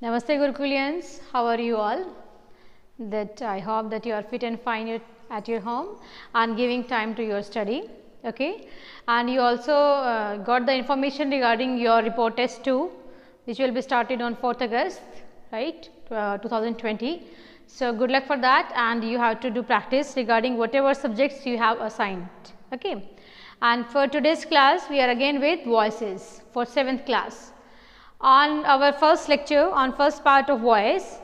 Namaste Gurukulians, how are you all? That I hope that you are fit and fine at your home and giving time to your study. Okay, and you also got the information regarding your report test 2, which will be started on 4th August, right, 2020. So good luck for that, and you have to do practice regarding whatever subjects you have assigned. Okay, and for today's class, we are again with voices for 7th class. On our first lecture, on first part of voice,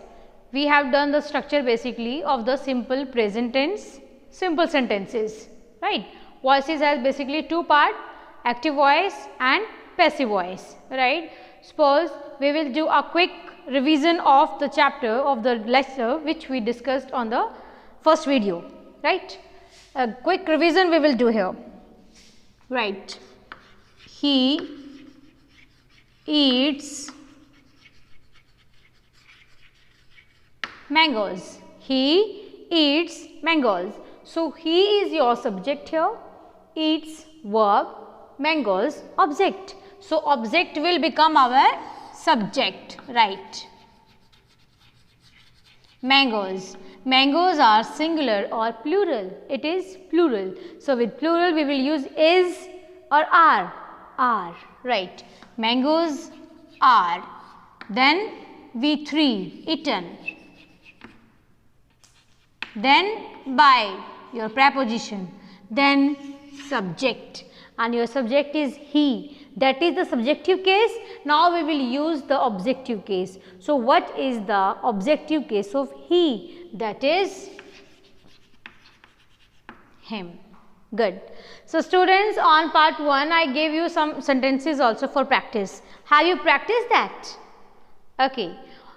we have done the structure basically of the simple present tense, simple sentences, right. Voices has basically two parts, active voice and passive voice, right. Suppose we will do a quick revision of the chapter of the lecture which we discussed on the first video, right. A quick revision we will do here, right. He eats mangoes. He eats mangoes. So, he is your subject here, eats verb, mangoes object. So, object will become our subject, right. Mangoes. Mangoes are singular or plural. It is plural. So, with plural we will use is or are, right. Mangoes are, then V3 eaten, then by your preposition, then subject, and your subject is he, that is the subjective case. Now we will use the objective case. So what is the objective case of he? That is him. Good. So students, on part 1 I gave you some sentences also for practice. Have you practiced that? Okay.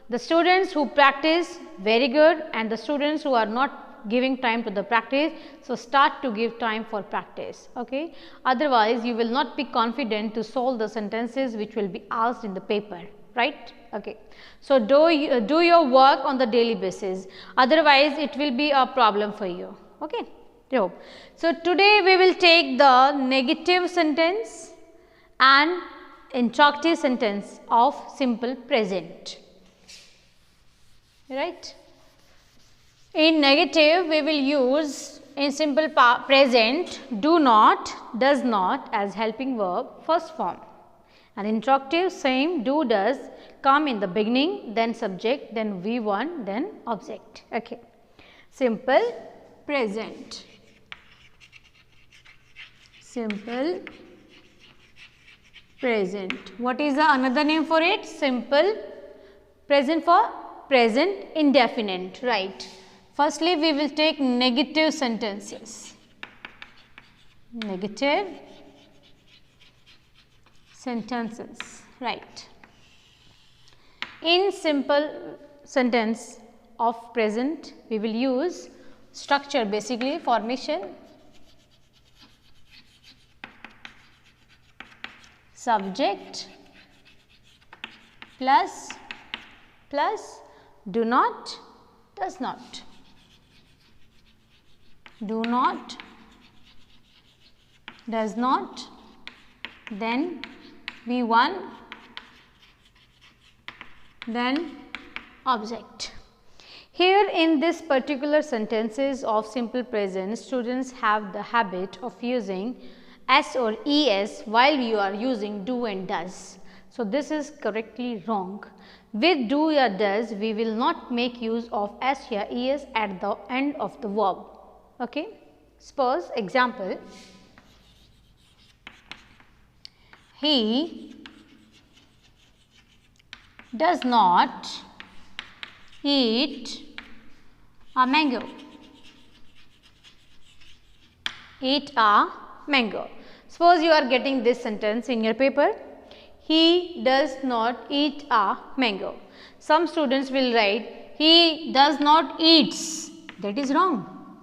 The students who practice, very good, and the students who are not giving time to the practice, so start to give time for practice. Okay. Otherwise you will not be confident to solve the sentences which will be asked in the paper, right. Okay. So do your work on the daily basis, otherwise it will be a problem for you. Okay. So today we will take the negative sentence and interrogative sentence of simple present, right. In negative we will use in simple present do not, does not as helping verb first form, and interrogative same do, does come in the beginning, then subject, then V1, then object. Okay. Simple present. Simple present. What is the another name for it? Simple present for present indefinite, right. Firstly, we will take negative sentences. Negative sentences, right. In simple sentence of present, we will use structure, basically formation, subject plus do not, does not, do not, does not, then V1, then object. Here in this particular sentences of simple present, students have the habit of using S or ES while you are using do and does. So this is correctly wrong. With do or does, we will not make use of S or ES at the end of the verb. Okay. Suppose example, he does not eat a mango. Eat a mango. Suppose you are getting this sentence in your paper, he does not eat a mango. Some students will write, he does not eats. That is wrong.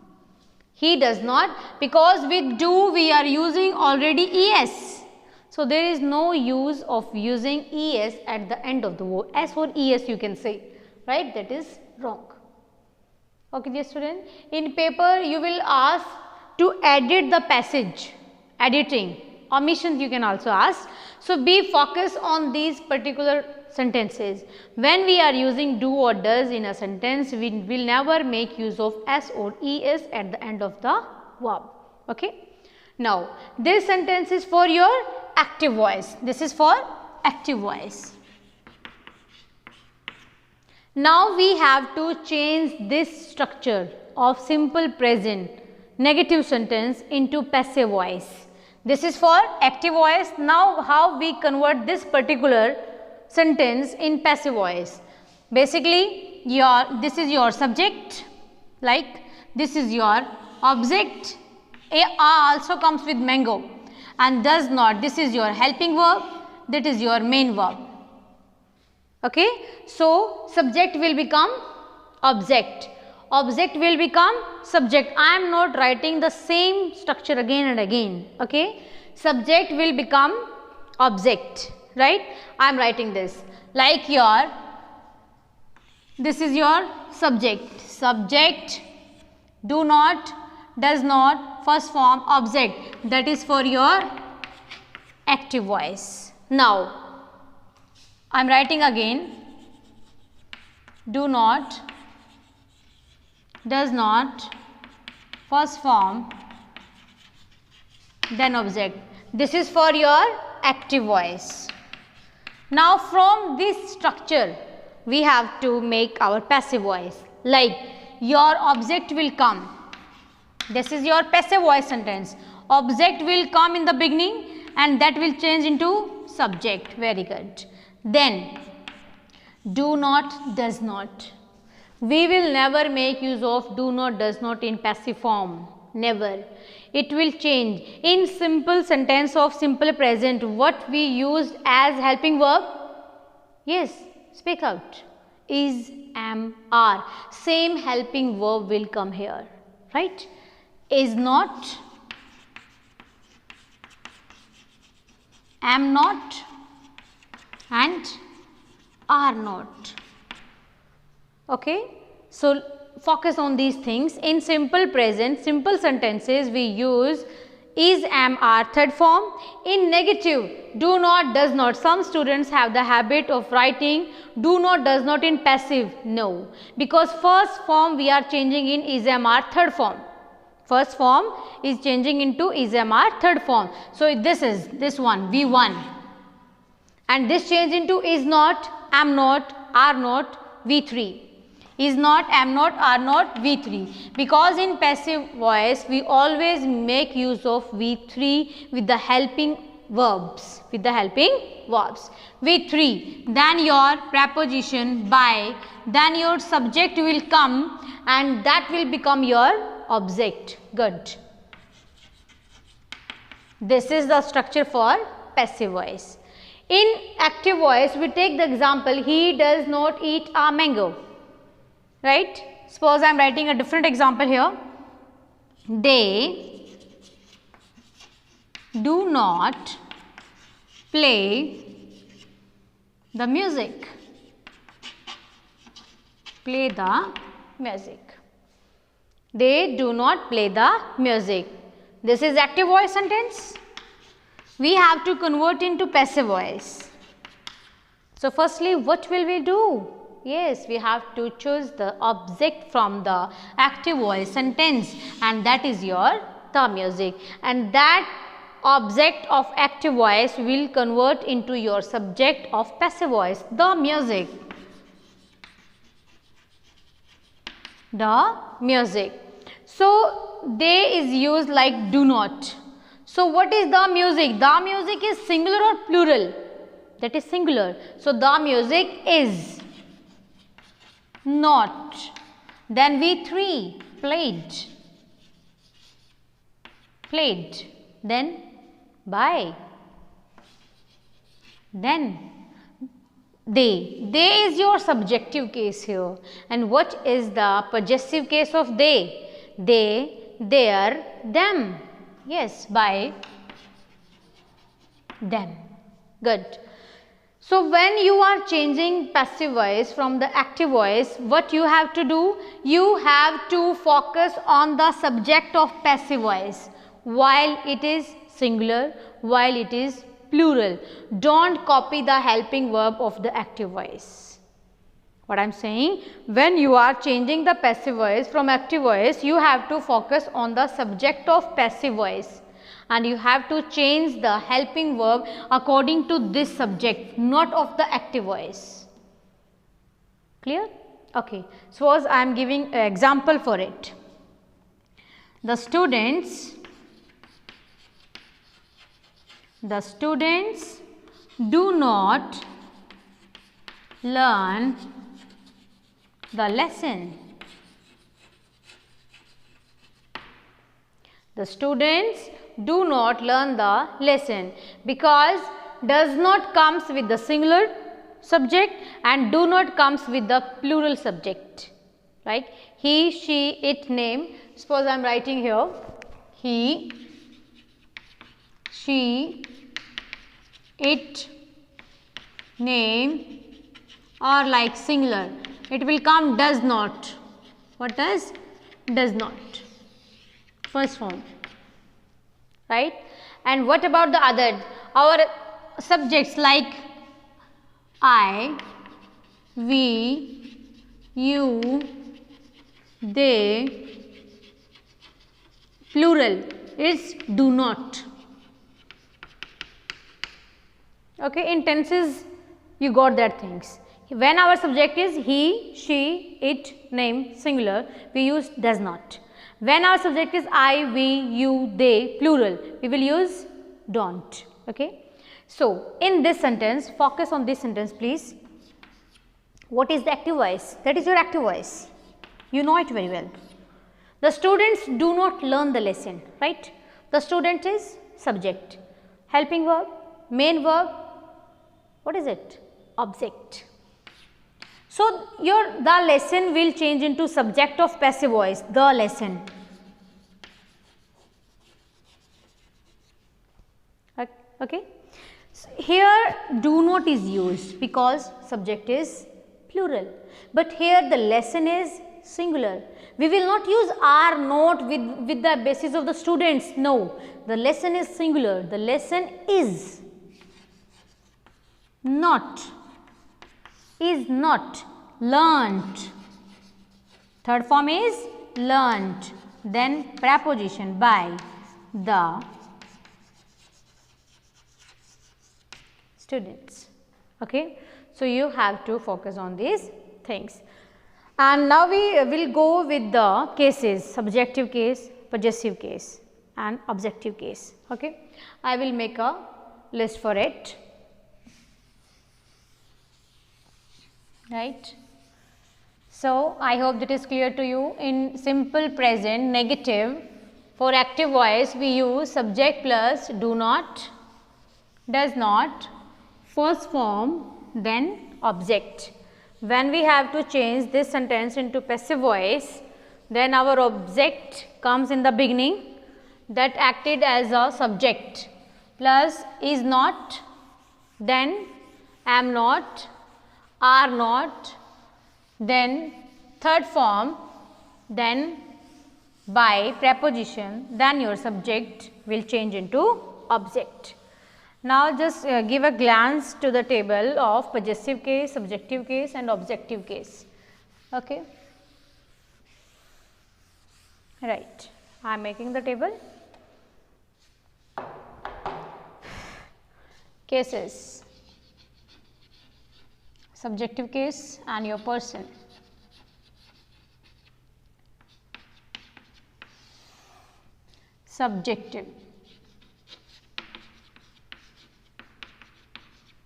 He does not, because with do we are using already es. So there is no use of using es at the end of the word. S or es you can say, right. That is wrong. Okay, dear student. In paper you will ask to edit the passage, editing, Omissions you can also ask. So, be focused on these particular sentences. When we are using do or does in a sentence, we will never make use of s or es at the end of the verb. Okay. Now, this sentence is for your active voice. This is for active voice. Now, we have to change this structure of simple present negative sentence into passive voice. This is for active voice. Now, how we convert this particular sentence in passive voice? Basically, this is your subject, like this is your object. A also comes with mango, and does not. This is your helping verb. That is your main verb. Okay. So, subject will become object. Object will become subject. I am not writing the same structure again and again. Okay. Subject will become object. Right. I am writing this like this is your subject. Subject, do not, does not, first form, object. That is for your active voice. Now, I am writing again, do not, does not, first form, then object. This is for your active voice. Now, from this structure, we have to make our passive voice, like your object will come. This is your passive voice sentence. Object will come in the beginning and that will change into subject. Very good. Then, do not, does not. We will never make use of do not, does not in passive form. Never. It will change. In simple sentence of simple present, what we used as helping verb? Yes, speak out. Is, am, are. Same helping verb will come here. Right? Is not, am not, and are not. Okay. So, focus on these things. In simple present, simple sentences we use is, am, are, third form. In negative, do not, does not. Some students have the habit of writing do not, does not in passive. No, because first form we are changing in is, am, are, third form. First form is changing into is, am, are, third form. So, this is this one V1, and this change into is not, am not, are not, V3. Is not, am not, are not, V3. Because in passive voice we always make use of V3 with the helping verbs. With the helping verbs. V3. Then your preposition by. Then your subject will come and that will become your object. Good. This is the structure for passive voice. In active voice, we take the example, he does not eat a mango. Right? Suppose I am writing a different example here. They do not play the music. Play the music. They do not play the music. This is active voice sentence. We have to convert into passive voice. So, firstly, what will we do? Yes, we have to choose the object from the active voice sentence, and that is your the music, and that object of active voice will convert into your subject of passive voice, the music. The music. So, they is used like do not. So, what is the music? The music is singular or plural? That is singular. So, the music is not. Then V3 played. Played. Then by. Then they. They is your subjective case here. And what is the possessive case of they? They, their, them. Yes, by them. Good. So, when you are changing passive voice from the active voice, what you have to do? You have to focus on the subject of passive voice while it is singular while it is plural. Don't copy the helping verb of the active voice. What I am saying, when you are changing the passive voice from active voice, you have to focus on the subject of passive voice and you have to change the helping verb according to this subject, not of the active voice. Clear? Okay. Suppose I am giving an example for it. The students do not learn the lesson. The students do not learn the lesson because does not comes with the singular subject and do not comes with the plural subject, right? He, she, it, name. Suppose I am writing here he, she, it, name are like singular. It will come does not. What does? Does not. First form, right? And what about the other? Our subjects like I, we, you, they, plural is do not. Okay, in tenses you got that things. When our subject is he, she, it, name, singular, we use does not. When our subject is I, we, you, they, plural, we will use don't. Okay. So, in this sentence, focus on this sentence please. What is the active voice? That is your active voice. You know it very well. The students do not learn the lesson, right? The student is subject. Helping verb, main verb, what is it? Object. So, the lesson will change into subject of passive voice, the lesson. Okay. So, here do not is used because subject is plural, but here the lesson is singular. We will not use are not with the basis of the students. No, the lesson is singular. The lesson is not learnt. Third form is learnt. Then preposition by the students. Okay. So, you have to focus on these things. And now we will go with the cases, subjective case, possessive case and objective case. Okay. I will make a list for it. Right. So, I hope that is clear to you. In simple present negative, for active voice we use subject plus do not, does not, first form, then object. When we have to change this sentence into passive voice, then our object comes in the beginning that acted as a subject plus is not, then am not, are not, then third form, then by preposition, then your subject will change into object. Now, just give a glance to the table of possessive case, subjective case and objective case. Okay. Right. I am making the table. Cases, subjective case and your person. Subjective.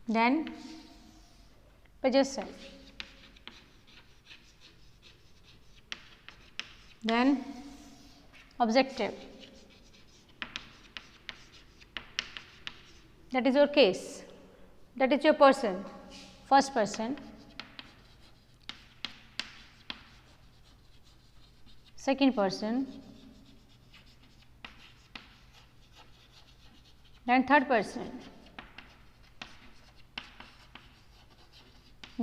Then possessive, then objective. That is your case, that is your person, first person, second person, then third person.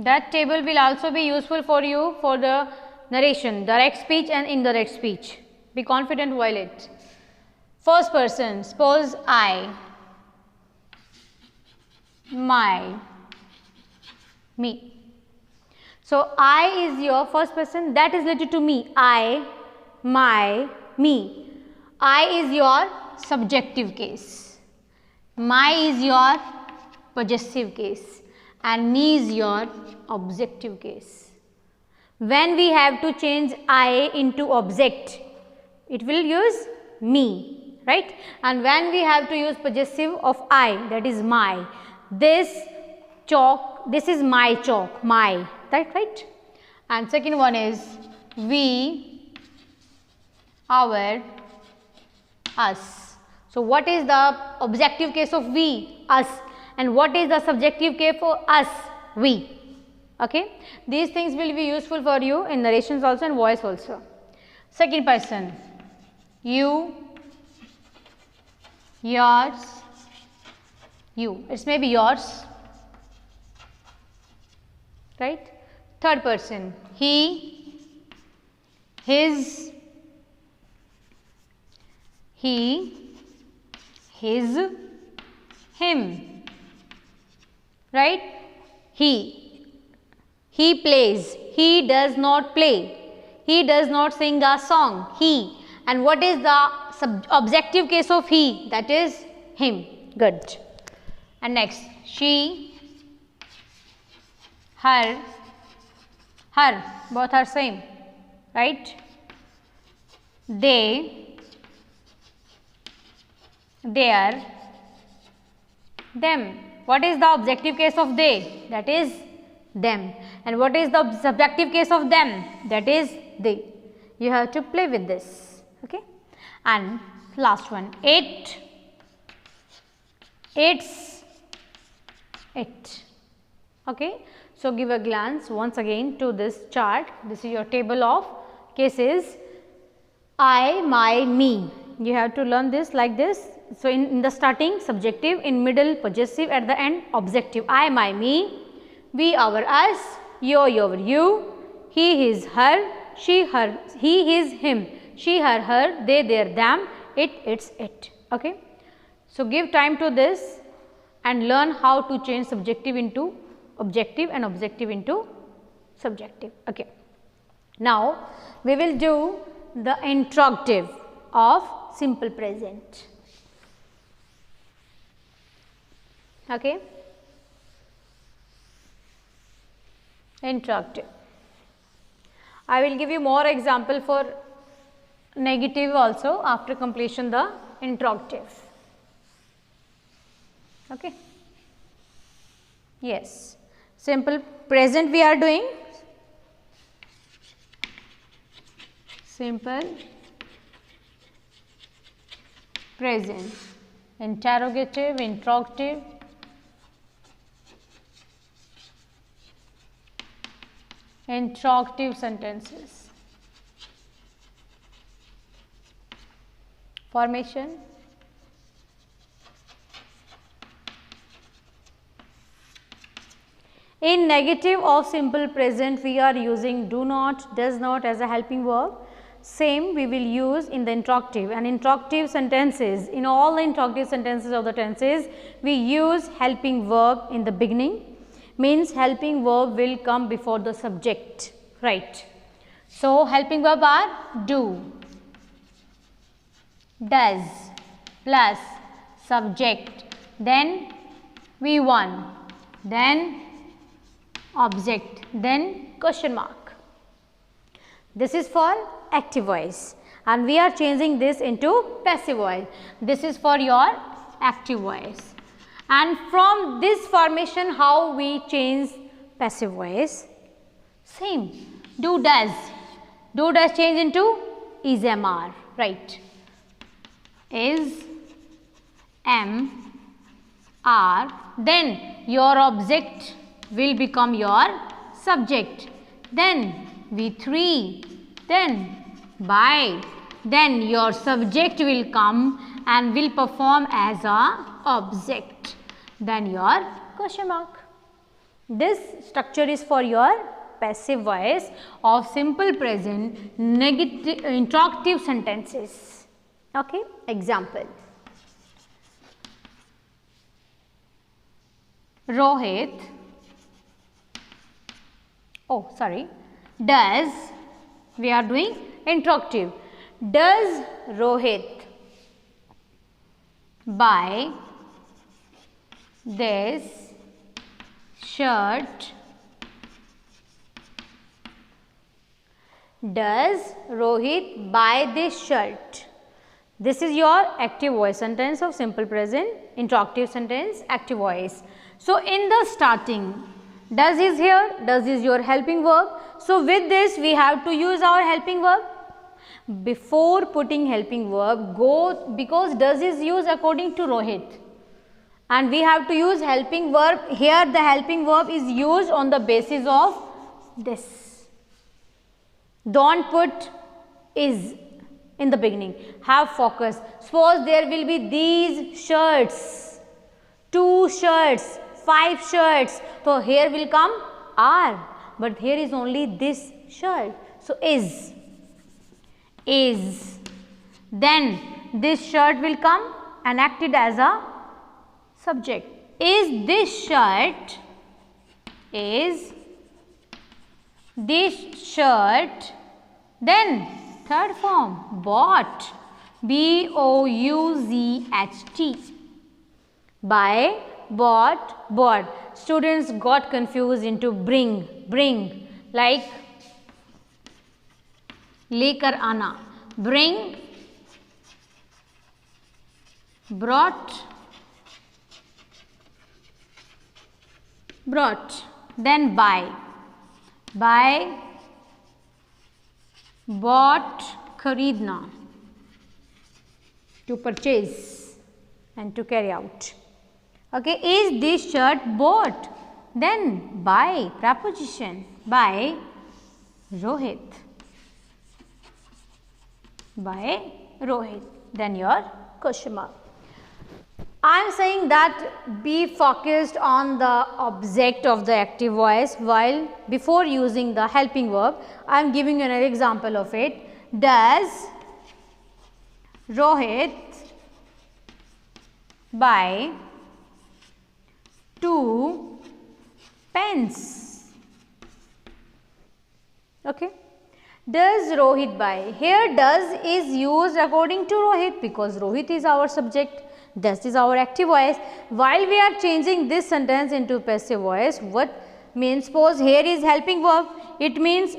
That table will also be useful for you for the narration, direct speech and indirect speech. Be confident while it. First person, suppose I, my, me. So, I is your first person, that is related to me. I, my, me. I is your subjective case. My is your possessive case and me is your objective case. When we have to change I into object, it will use me, right? And when we have to use possessive of I, that is my, this chalk, this is my chalk, my, that right? And second one is we, our, us. So, what is the objective case of we? Us. And what is the subjective case for us? We. Okay. These things will be useful for you in narrations also and voice also. Second person, you, yours, you. It may be yours, right? Third person, he, his, he, his, him, right? He plays, he does not play, he does not sing a song, he. And what is the objective case of he? That is him. Good. And next, she, her, both are same, right? They, their, them. What is the objective case of they? That is them. And what is the subjective case of them? That is they. You have to play with this. Okay. And last one, it, its, it. Okay. So, give a glance once again to this chart. This is your table of cases. I, my, me. You have to learn this like this. So, in the starting subjective, in middle possessive, at the end objective. I, my, me, we, our, us, your, you, he, his, her, she, her, he, his, him, she, her, they, their, them, it, its, it. Okay. So, give time to this and learn how to change subjective into objective and objective into subjective. Okay. Now, we will do the interrogative of simple present. Okay. Interrogative. I will give you more example for negative also after completion the interrogative. Okay. Yes. Simple present we are doing. Simple present. Interrogative, interrogative. Interrogative sentences. Formation. In negative of simple present, we are using do not, does not as a helping verb. Same we will use in the interrogative, and interrogative sentences, in all the interrogative sentences of the tenses, we use helping verb in the beginning. Means helping verb will come before the subject, right. So, helping verb are do, does plus subject, then V1, then object, then question mark. This is for active voice and we are changing this into passive voice. This is for your active voice. And from this formation, how we change passive voice? Same. Do does change into is, am, are, right. Is, am, are, then your object will become your subject, then V3, then by, then your subject will come and will perform as a object, then your question mark. This structure is for your passive voice of simple present negative interrogative sentences. Okay, example. Rohit, does, we are doing interrogative. Does Rohit buy this shirt? Does Rohit buy this shirt? This is your active voice sentence of simple present, interrogative sentence, active voice. So, in the starting, does is here, does is your helping verb. So, with this we have to use our helping verb. Before putting helping verb, go, because does is used according to Rohit, and we have to use helping verb. Here the helping verb is used on the basis of this. Don't put is in the beginning. Have focus. Suppose there will be these shirts, 2 shirts, 5 shirts. So, here will come are, but here is only this shirt. So, is. Then this shirt will come and acted as a subject. Is this shirt, then third form, bought, B-O-U-Z-H-T, buy, bought. Students got confused into bring, like लेकर आना, bring, brought, then buy, bought, खरीदना, to purchase and to carry out. Okay, is this shirt bought? Then by, preposition, by Rohit. Then your question mark. I am saying that be focused on the object of the active voice while before using the helping verb. I am giving you another example of it. Does Rohit buy 2 pens? Okay. Does Rohit buy? Here does is used according to Rohit because Rohit is our subject. That is our active voice. While we are changing this sentence into passive voice, what means? Suppose here is helping verb. It means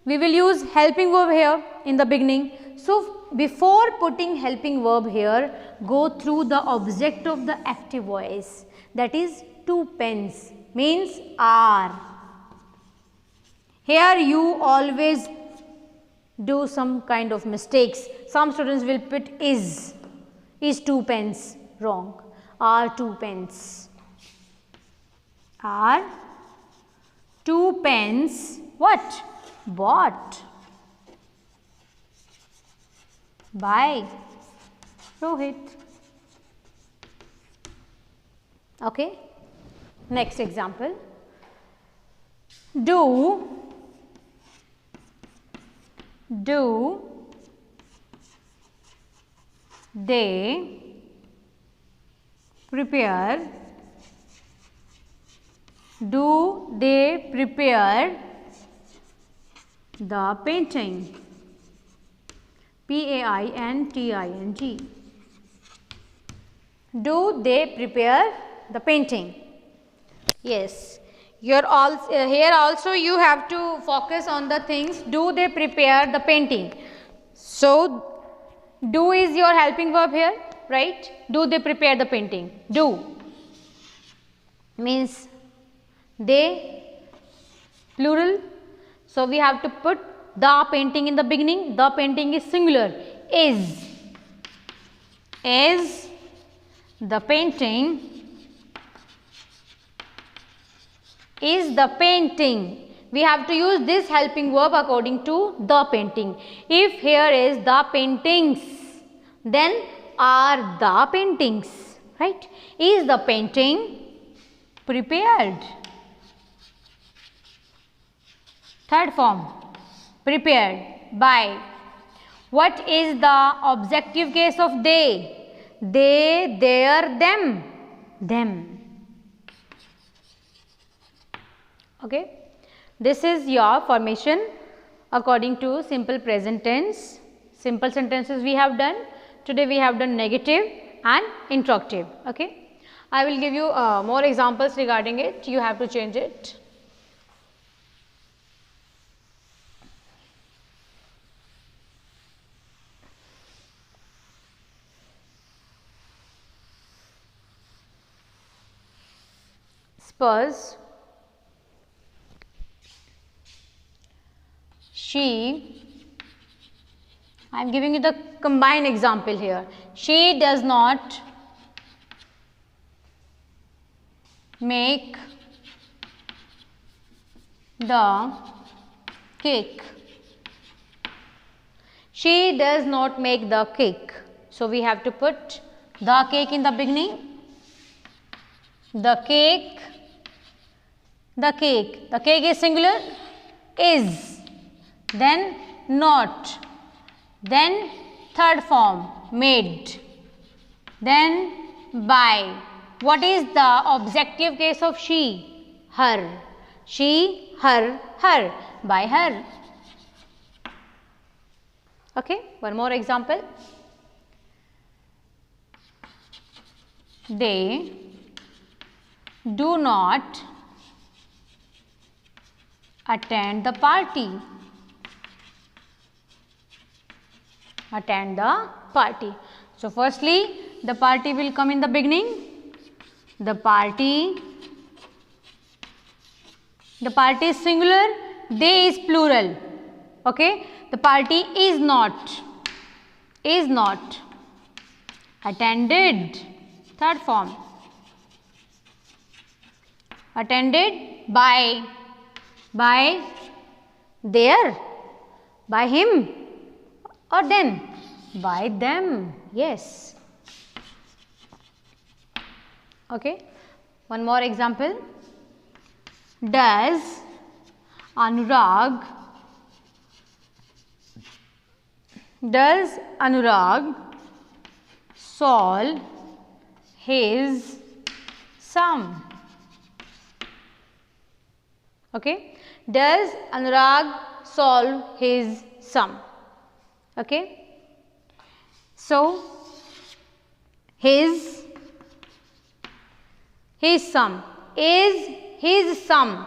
we will use helping verb here in the beginning. So, before putting helping verb here, go through the object of the active voice, that is 2 pens means are. Here you always do some kind of mistakes. Some students will put is 2 pens, wrong, are 2 pens, are 2 pens, what? Bought by Rohit. Okay. Next example. Do they prepare the painting? P-A-I-N-T-I-N-G. Do they prepare the painting? Yes. Here also you have to focus on the things. Do they prepare the painting? So, do is your helping verb here, right? Do they prepare the painting? Do means they, plural. So, we have to put the painting in the beginning. The painting is singular. Is the painting, is the painting. We have to use this helping verb according to the painting. If here is the paintings, then are the paintings, right? Is the painting prepared? Third form, prepared by. What is the objective case of they? They, their, them. Them. Okay. This is your formation according to simple present tense. Simple sentences we have done. Today we have done negative and interrogative. Okay. I will give you more examples regarding it. You have to change it. Suppose she, I am giving you the combined example here. She does not make the cake. She does not make the cake. So, we have to put the cake in the beginning. The cake. The cake. The cake is singular. Is. Then not. Then third form made. Then by. What is the objective case of she? Her. She, her, her. By her. Okay. One more example. They do not attend the party. Attend the party. So, firstly, the party will come in the beginning. The party is singular, they is plural. Okay. The party is not attended, third form, attended by their, by him or then by them. Yes. Okay. One more example. Does Anurag solve his sum? Okay. Does Anurag solve his sum? Okay. So, his sum is his sum,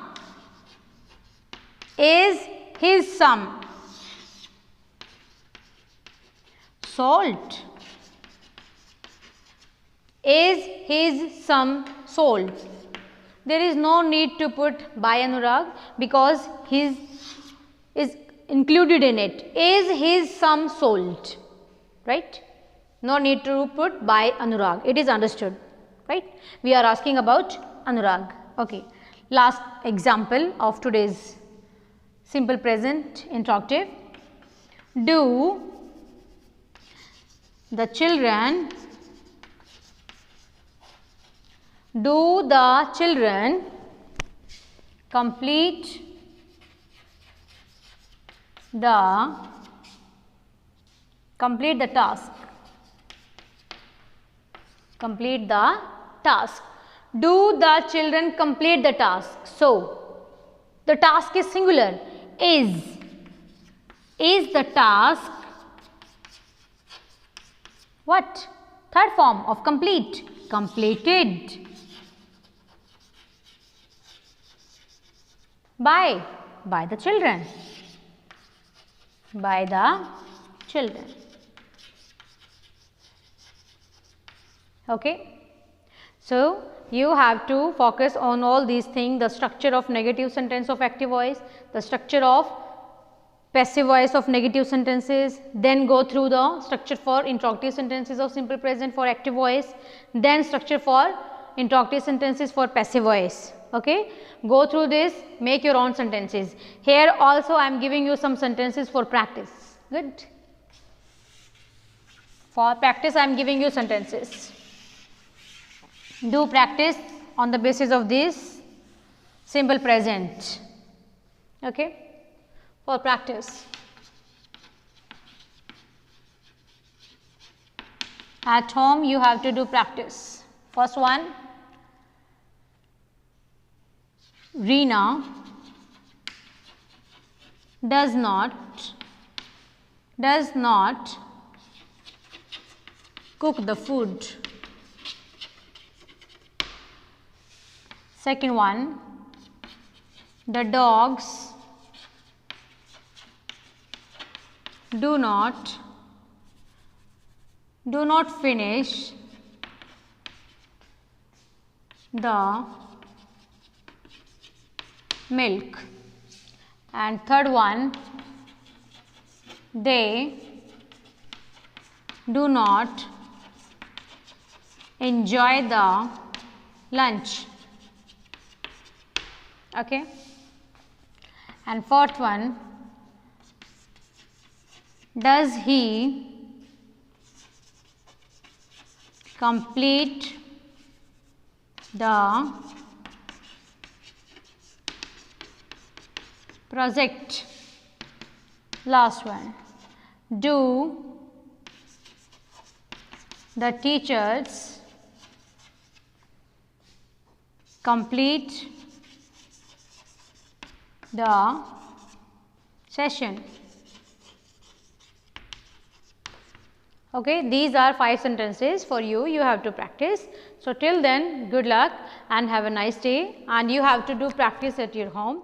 salt, is his sum sold. There is no need to put by Anurag because his is included in it. Is his sum sold, right? No need to put by Anurag. It is understood, right? We are asking about Anurag. Okay. Last example of today's simple present interrogative. Do the children complete the task? Complete the task. Do the children complete the task? So, the task is singular. Is the task what? Third form of complete. Completed. By the children. By the children. Okay. So, you have to focus on all these things, the structure of negative sentence of active voice, the structure of passive voice of negative sentences, then go through the structure for interrogative sentences of simple present for active voice, then structure for interrogative sentences for passive voice. Okay. Go through this, make your own sentences. Here also I am giving you some sentences for practice. Good. For practice I am giving you sentences. Do practice on the basis of this simple present. Okay. For practice. At home you have to do practice. First one, Reena does not cook the food. Second one, the dogs do not finish the milk. And third one, they do not enjoy the lunch. Okay. And fourth one, does he complete the project? Last one, do the teachers complete the session? Okay, these are 5 sentences for you. You have to practice. So, till then, good luck and have a nice day, and you have to do practice at your home.